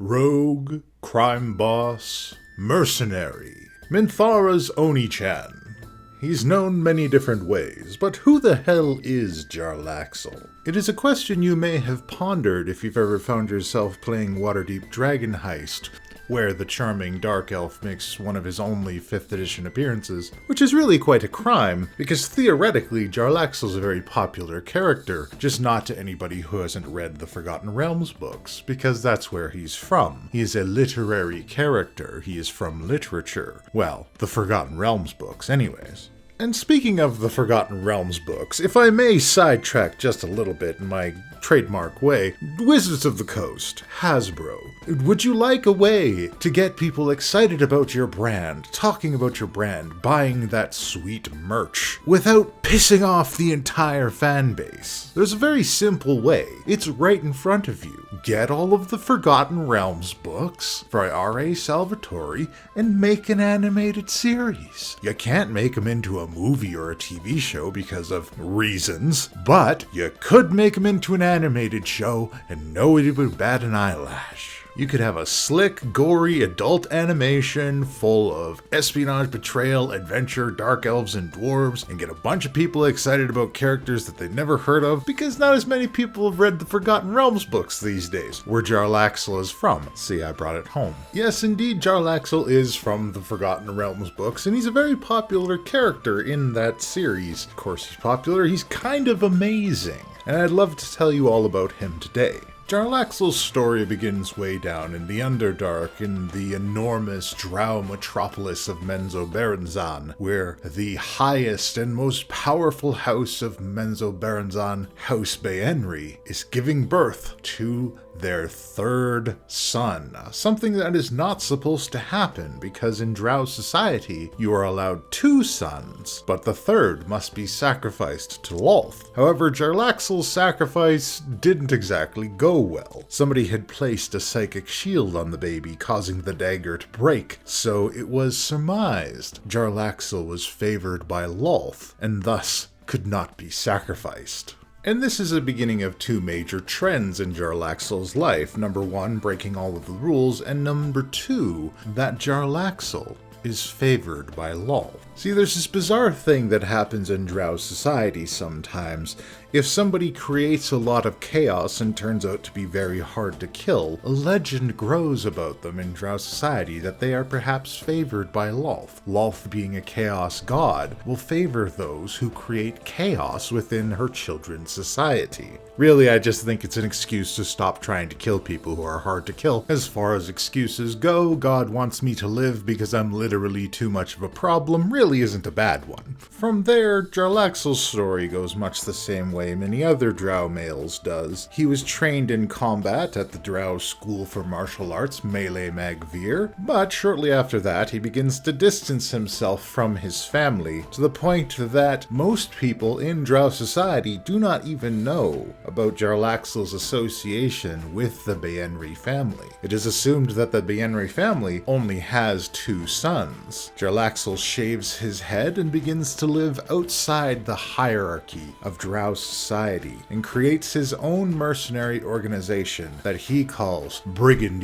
Rogue, crime boss, mercenary, Minthara's Oni-chan. He's known many different ways, but who the hell is Jarlaxle? It is a question you may have pondered if you've ever found yourself playing Waterdeep Dragon Heist, where the charming Dark Elf makes one of his only 5th edition appearances, which is really quite a crime, because theoretically Jarlaxle's a very popular character, just not to anybody who hasn't read the Forgotten Realms books, because that's where he's from. He is a literary character, he is from literature. Well, the Forgotten Realms books anyways. And speaking of the Forgotten Realms books, if I may sidetrack just a little bit in my trademark way, Wizards of the Coast, Hasbro, would you like a way to get people excited about your brand, talking about your brand, buying that sweet merch, without pissing off the entire fan base? There's a very simple way. It's right in front of you. Get all of the Forgotten Realms books by R.A. Salvatore and make an animated series. You can't make them into a movie or a TV show because of reasons, but you could make them into an animated show and nobody would bat an eyelash. You could have a slick, gory adult animation full of espionage, betrayal, adventure, dark elves, and dwarves, and get a bunch of people excited about characters that they've never heard of because not as many people have read the Forgotten Realms books these days, where Jarlaxle is from. See, I brought it home. Yes, indeed, Jarlaxle is from the Forgotten Realms books, and he's a very popular character in that series. Of course, he's popular, he's kind of amazing, and I'd love to tell you all about him today. Jarlaxle's story begins way down in the Underdark in the enormous drow metropolis of Menzoberranzan, where the highest and most powerful house of Menzoberranzan, House Baenri, is giving birth to their 3rd son. Something that is not supposed to happen, because in drow society, you are allowed 2 sons, but the 3rd must be sacrificed to Lolth. However, Jarlaxle's sacrifice didn't exactly go well. Somebody had placed a psychic shield on the baby, causing the dagger to break, so it was surmised Jarlaxle was favored by Lolth, and thus could not be sacrificed. And this is the beginning of 2 major trends in Jarlaxle's life. Number 1, breaking all of the rules, and number 2, that Jarlaxle is favored by Lolth. See, there's this bizarre thing that happens in drow society sometimes. If somebody creates a lot of chaos and turns out to be very hard to kill, a legend grows about them in drow society that they are perhaps favored by Lolth. Lolth, being a chaos god, will favor those who create chaos within her children's society. Really, I just think it's an excuse to stop trying to kill people who are hard to kill. As far as excuses go, God wants me to live because I'm literally too much of a problem really isn't a bad one. From there, Jarlaxle's story goes much the same way many other drow males does. He was trained in combat at the drow school for martial arts, Melee Magvir, but shortly after that he begins to distance himself from his family, to the point that most people in drow society do not even know about Jarlaxle's association with the Baenri family. It is assumed that the Baenri family only has 2 sons. Jarlaxle shaves his head and begins to live outside the hierarchy of drow society and creates his own mercenary organization that he calls Bregan.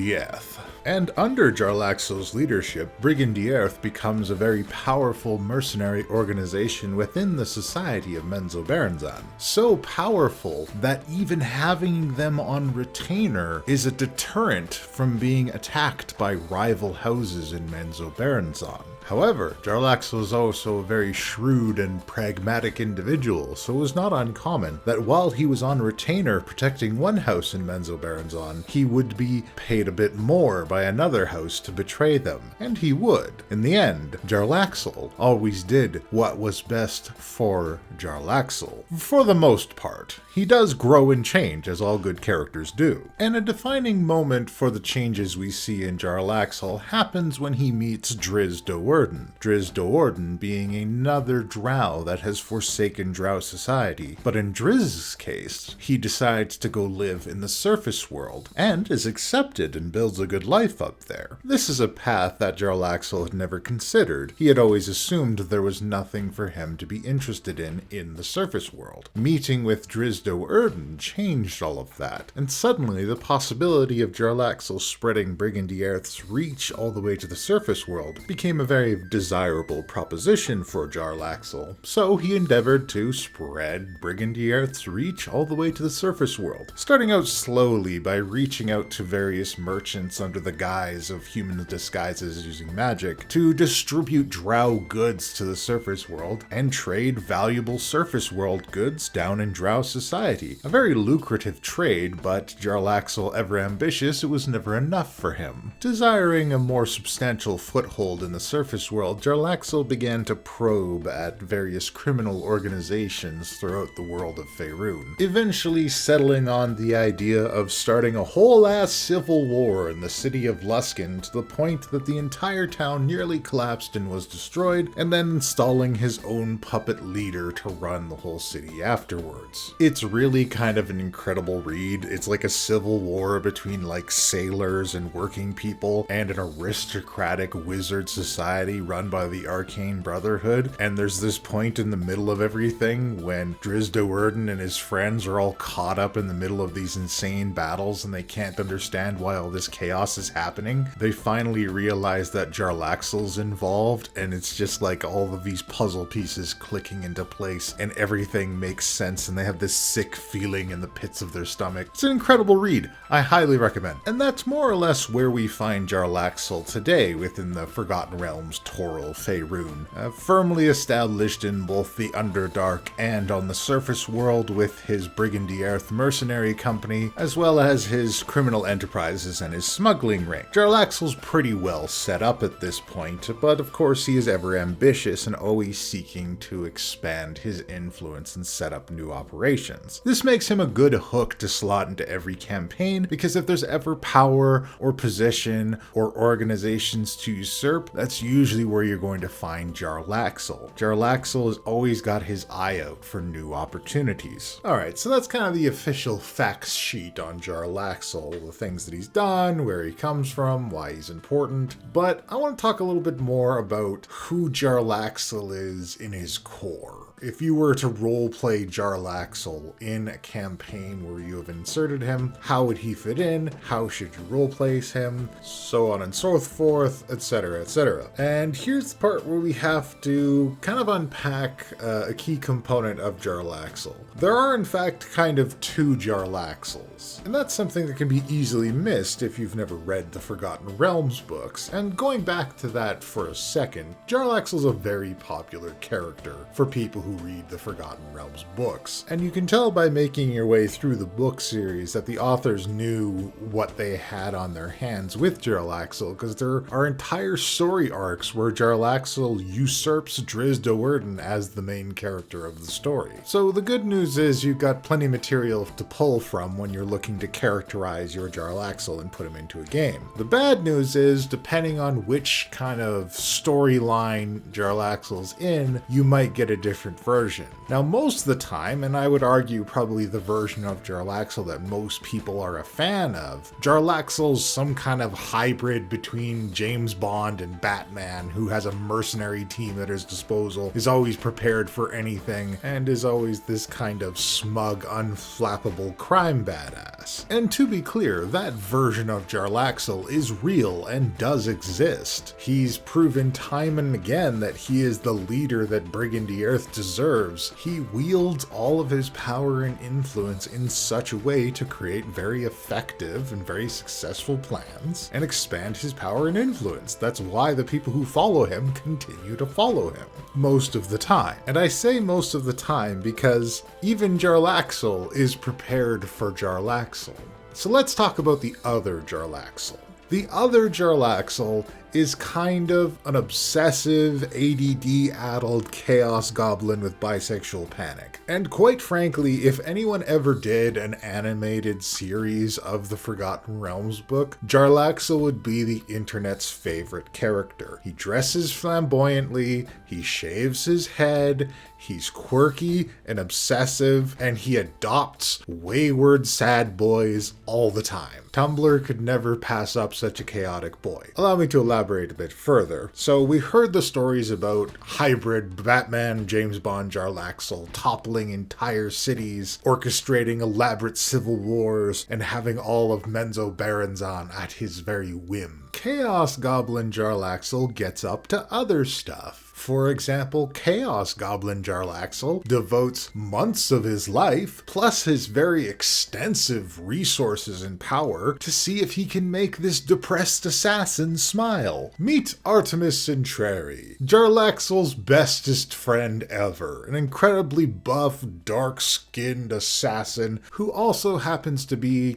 And under Jarlaxle's leadership, Bregan becomes a very powerful mercenary organization within the society of Menzoberranzan. So powerful that even having them on retainer is a deterrent from being attacked by rival houses in Menzoberranzan. However, Jarlaxle is also a very shrewd and pragmatic individual, so it was not uncommon that while he was on retainer protecting one house in Menzoberranzan, he would be paid a bit more by another house to betray them, and he would. In the end, Jarlaxle always did what was best for Jarlaxle, for the most part. He does grow and change, as all good characters do. And a defining moment for the changes we see in Jarlaxle happens when he meets Drizzt Do'Urden. Drizzt Do'Urden being another drow that has forsaken drow society, but in Drizzt's case, he decides to go live in the surface world, and is accepted and builds a good life life up there. This is a path that Jarlaxle had never considered. He had always assumed there was nothing for him to be interested in the surface world. Meeting with Drizzit changed all of that, and suddenly the possibility of Jarlaxle spreading Brigandierth's reach all the way to the surface world became a very desirable proposition for Jarlaxle. So he endeavored to spread Brigandierth's reach all the way to the surface world, starting out slowly by reaching out to various merchants under the guise of human disguises using magic to distribute drow goods to the surface world and trade valuable surface world goods down in drow society. A very lucrative trade, but Jarlaxle, ever ambitious, it was never enough for him. Desiring a more substantial foothold in the surface world, Jarlaxle began to probe at various criminal organizations throughout the world of Faerun, eventually settling on the idea of starting a whole-ass civil war in the city of Luskan to the point that the entire town nearly collapsed and was destroyed, and then installing his own puppet leader to run the whole city afterwards. It's really kind of an incredible read. It's like a civil war between like sailors and working people and an aristocratic wizard society run by the Arcane Brotherhood, and there's this point in the middle of everything when Drizzit and his friends are all caught up in the middle of these insane battles and they can't understand why all this chaos is happening. They finally realize that Jarlaxle's involved, and it's just like all of these puzzle pieces clicking into place and everything makes sense, and they have this sick feeling in the pits of their stomach. It's an incredible read. I highly recommend. And that's more or less where we find Jarlaxle today within the Forgotten Realms Toril Faerun, firmly established in both the Underdark and on the surface world with his Brigandierth mercenary company, as well as his criminal enterprises and his smuggling ring. Jarlaxle's pretty well set up at this point, but of course he is ever ambitious and always seeking to expand his influence and set up new operations. This makes him a good hook to slot into every campaign, because if there's ever power or position or organizations to usurp, that's usually where you're going to find Jarlaxle. Jarlaxle has always got his eye out for new opportunities. Alright, so that's kind of the official facts sheet on Jarlaxle, the things that he's done, where he comes from, why he's important, but I want to talk a little bit more about who Jarlaxle is in his core. If you were to roleplay Jarlaxle in a campaign where you have inserted him, how would he fit in? How should you roleplay him? So on and so forth, etc., etc. And here's the part where we have to kind of unpack a key component of Jarlaxle. There are in fact kind of two Jarlaxles, and that's something that can be easily missed if you've never read the Forgotten Realms books. And going back to that for a second, Jarlaxle's a very popular character for people who read the Forgotten Realms books. And you can tell by making your way through the book series that the authors knew what they had on their hands with Jarlaxle, because there are entire story arcs where Jarlaxle usurps Drizzit as the main character of the story. So the good news is you've got plenty of material to pull from when you're looking to characterize your Jarlaxle and put him into a game. The bad news is, depending on which kind of storyline Jarlaxle's in, you might get a different version. Now, most of the time, and I would argue probably the version of Jarlaxle that most people are a fan of, Jarlaxle's some kind of hybrid between James Bond and Batman, who has a mercenary team at his disposal, is always prepared for anything, and is always this kind of smug, unflappable crime badass. And to be clear, that version of Jarlaxle is real and does exist. He's proven time and again that he is the leader that Brigandierth deserves. He wields all of his power and influence in such a way to create very effective and very successful plans and expand his power and influence. That's why the people who follow him continue to follow him most of the time. And I say most of the time because even Jarlaxle is prepared for Jarlaxle. So let's talk about the other Jarlaxle. The other Jarlaxle is kind of an obsessive, ADD-addled chaos goblin with bisexual panic. And quite frankly, if anyone ever did an animated series of the Forgotten Realms book, Jarlaxle would be the internet's favorite character. He dresses flamboyantly, he shaves his head, He's quirky and obsessive, and he adopts wayward sad boys all the time. Tumblr could never pass up such a chaotic boy. Allow me to elaborate a bit further. So we heard the stories about hybrid Batman, James Bond, Jarlaxle toppling entire cities, orchestrating elaborate civil wars, and having all of Menzoberranzan at his very whim. Chaos Goblin Jarlaxle gets up to other stuff. For example, Chaos Goblin Jarlaxle devotes months of his life, plus his very extensive resources and power, to see if he can make this depressed assassin smile. Meet Artemis Centrari, Jarlaxle's bestest friend ever, an incredibly buff, dark-skinned assassin who also happens to be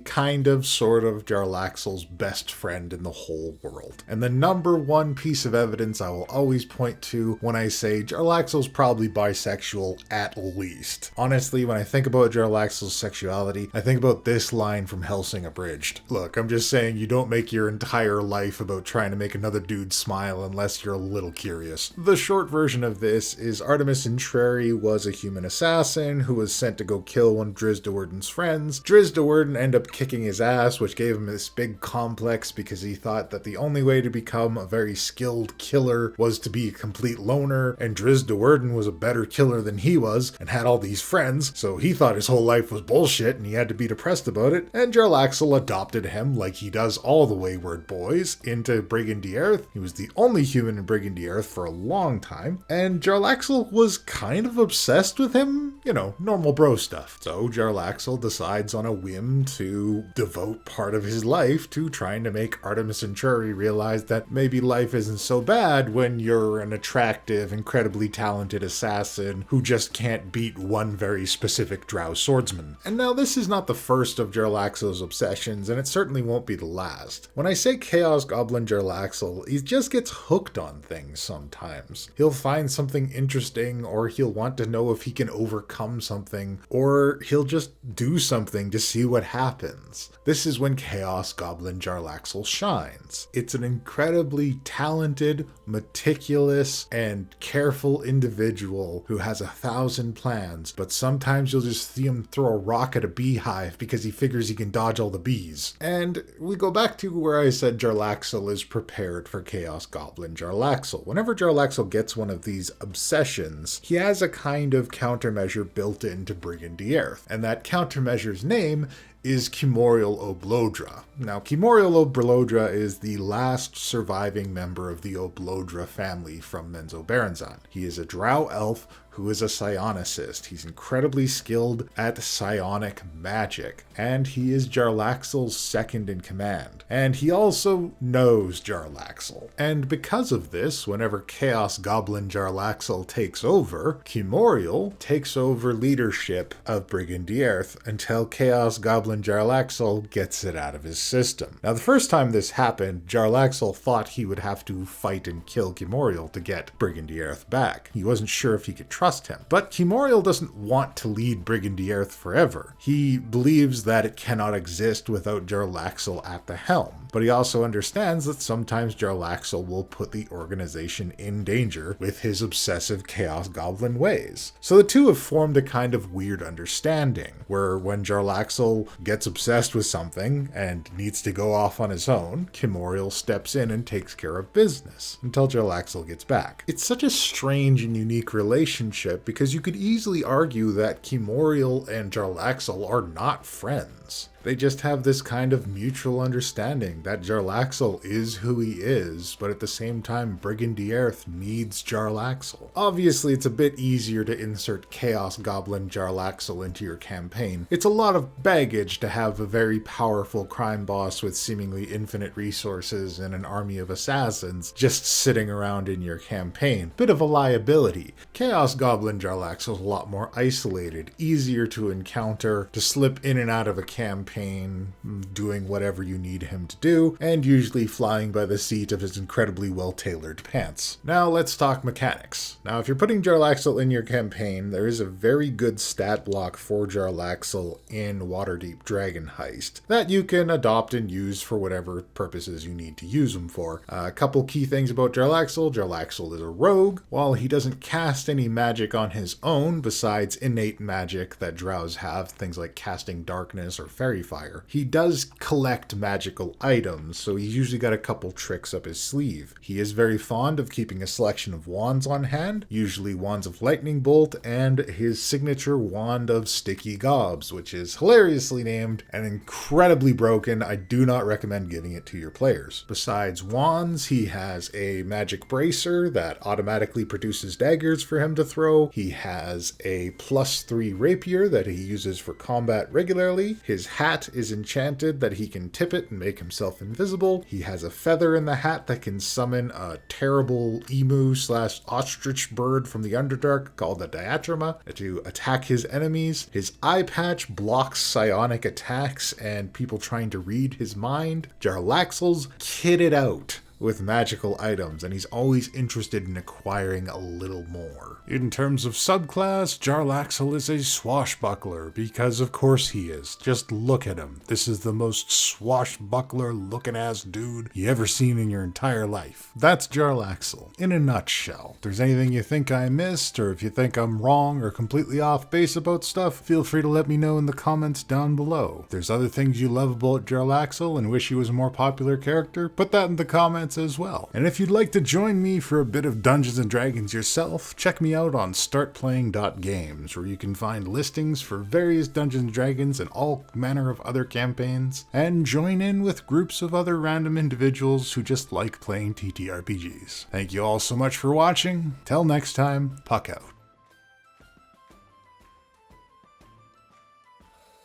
sort of Jarlaxle's best friend in the whole world. And the number one piece of evidence I will always point to when I say Jarlaxle's probably bisexual at least. Honestly, when I think about Jarlaxle's sexuality, I think about this line from Hellsing Abridged. Look, I'm just saying you don't make your entire life about trying to make another dude smile unless you're a little curious. The short version of this is Artemis Centrari was a human assassin who was sent to go kill one of Driz Do'Urden's friends. Driz Do'Urden ended up kicking his ass, which gave him this big complex because he thought that the only way to become a very skilled killer was to be a complete loner, and Driz Do'Urden was a better killer than he was and had all these friends, so he thought his whole life was bullshit and he had to be depressed about it, and Jarlaxle adopted him, like he does all the wayward boys, into Bregan d'Aerith. He was the only human in Bregan d'Aerith for a long time, and Jarlaxle was kind of obsessed with him, you know, normal bro stuff. So Jarlaxle decides on a whim to devote part of his life to trying to make Artemis Centrari realize that maybe life isn't so bad when you're an attractive, incredibly talented assassin who just can't beat one very specific drow swordsman. And now this is not the first of Jarlaxle's obsessions, and it certainly won't be the last. When I say Chaos Goblin Jarlaxle, he just gets hooked on things sometimes. He'll find something interesting, or he'll want to know if he can overcome something, or he'll just do something to see what happens. This is when Chaos Goblin Jarlaxle shines. It's an incredibly talented, meticulous, and careful individual who has 1,000 plans, but sometimes you'll just see him throw a rock at a beehive because he figures he can dodge all the bees. And we go back to where I said Jarlaxle is prepared for Chaos Goblin Jarlaxle. Whenever Jarlaxle gets one of these obsessions, he has a kind of countermeasure built into Bregan d'Aerith, and that countermeasure's name is Kimoriel Oblodra. Now, Kimoriel Oblodra is the last surviving member of the Oblodra family from Menzoberranzan. He is a drow elf who is a psionicist. He's incredibly skilled at psionic magic, and he is Jarlaxle's second in command. And he also knows Jarlaxle. And because of this, whenever Chaos Goblin Jarlaxle takes over, Kimoriel takes over leadership of Bregan d'Aerith until Chaos Goblin Jarlaxle gets it out of his system. Now, the first time this happened, Jarlaxle thought he would have to fight and kill Kimoriel to get Bregan d'Aerith back. He wasn't sure if he could trust him. But Kimoriel doesn't want to lead Bregan d'Aerith forever. He believes that it cannot exist without Jarlaxle at the helm. But he also understands that sometimes Jarlaxle will put the organization in danger with his obsessive Chaos Goblin ways. So the two have formed a kind of weird understanding, where when Jarlaxle gets obsessed with something and needs to go off on his own, Kimoriel steps in and takes care of business until Jarlaxle gets back. It's such a strange and unique relationship because you could easily argue that Kimoriel and Jarlaxle are not friends. They just have this kind of mutual understanding that Jarlaxle is who he is, but at the same time, Bregan d'Aerith needs Jarlaxle. Obviously, it's a bit easier to insert Chaos Goblin Jarlaxle into your campaign. It's a lot of baggage to have a very powerful crime boss with seemingly infinite resources and an army of assassins just sitting around in your campaign. Bit of a liability. Chaos Goblin Jarlaxle is a lot more isolated, easier to encounter, to slip in and out of a campaign, doing whatever you need him to do, and usually flying by the seat of his incredibly well-tailored pants. Now let's talk mechanics. Now if you're putting Jarlaxle in your campaign, there is a very good stat block for Jarlaxle in Waterdeep Dragon Heist that you can adopt and use for whatever purposes you need to use them for. A couple key things about Jarlaxle. Jarlaxle is a rogue. While he doesn't cast any magic magic on his own besides innate magic that drows have, things like casting darkness or fairy fire. He does collect magical items, so he's usually got a couple tricks up his sleeve. He is very fond of keeping a selection of wands on hand, usually wands of lightning bolt and his signature wand of sticky gobs, which is hilariously named and incredibly broken. I do not recommend giving it to your players. Besides wands, he has a magic bracer that automatically produces daggers for him to throw. He has a +3 rapier that he uses for combat regularly. His hat is enchanted that he can tip it and make himself invisible. He has a feather in the hat that can summon a terrible emu/ostrich bird from the Underdark called the Diatrema to attack his enemies. His eye patch blocks psionic attacks and people trying to read his mind. Jarlaxle's kitted out with magical items, and he's always interested in acquiring a little more. In terms of subclass, Jarlaxle is a swashbuckler, because of course he is. Just look at him. This is the most swashbuckler looking ass dude you ever seen in your entire life. That's Jarlaxle, in a nutshell. If there's anything you think I missed, or if you think I'm wrong or completely off base about stuff, feel free to let me know in the comments down below. If there's other things you love about Jarlaxle and wish he was a more popular character, put that in the comments as well. And if you'd like to join me for a bit of Dungeons and Dragons yourself, check me out on startplaying.games, where you can find listings for various Dungeons and Dragons and all manner of other campaigns, and join in with groups of other random individuals who just like playing TTRPGs. Thank you all so much for watching. Till next time, puck out.